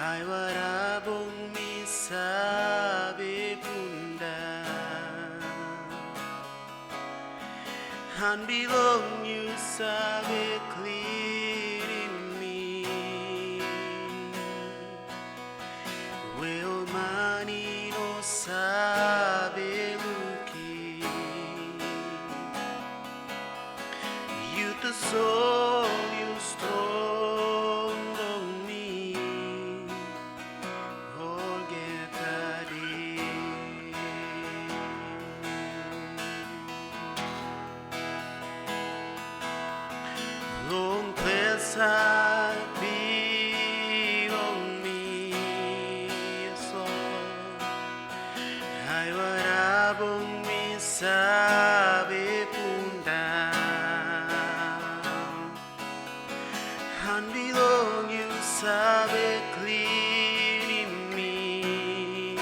Ay warabong misabi bunda Han bilong you sabi clear in me Will mani no sabi luki You the soul you strong on me Long pesar on me so Ay warabong misabi punda Han bilong you sabi clear in me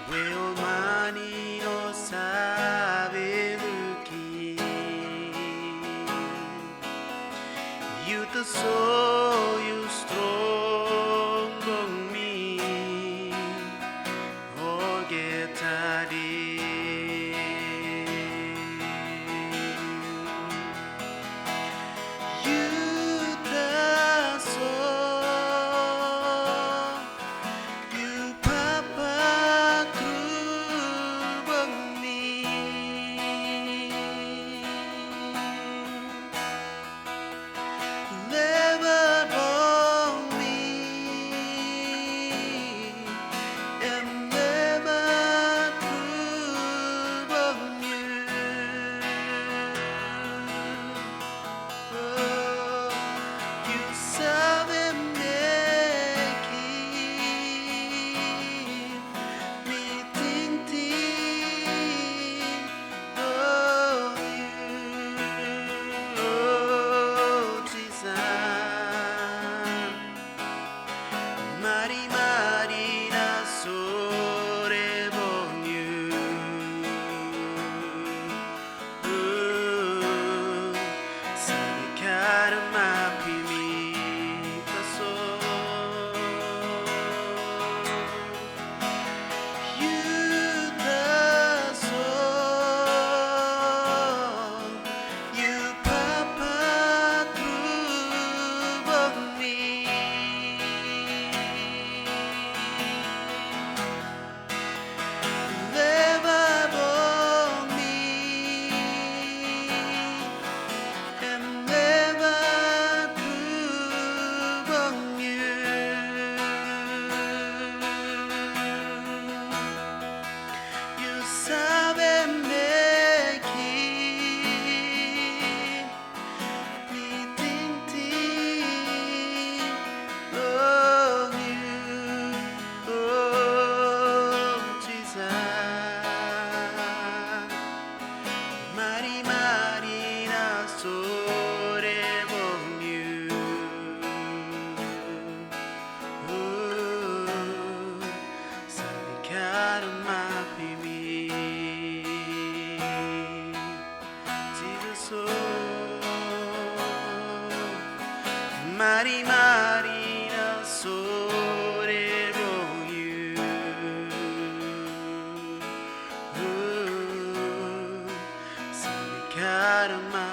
Will mani no sabi luki You the soul you strong on me Forget You the soul You papa through on me Never born me and never prove on you. Oh, you sabe make me think of you. Oh, Jesus. Mari mari na sore bonyu Sabi mapi mi kaso You the soul You papa through of me Mari mari na sore bonyu Sabi mapi mi Jesus Mari mari na sore bonyu Karma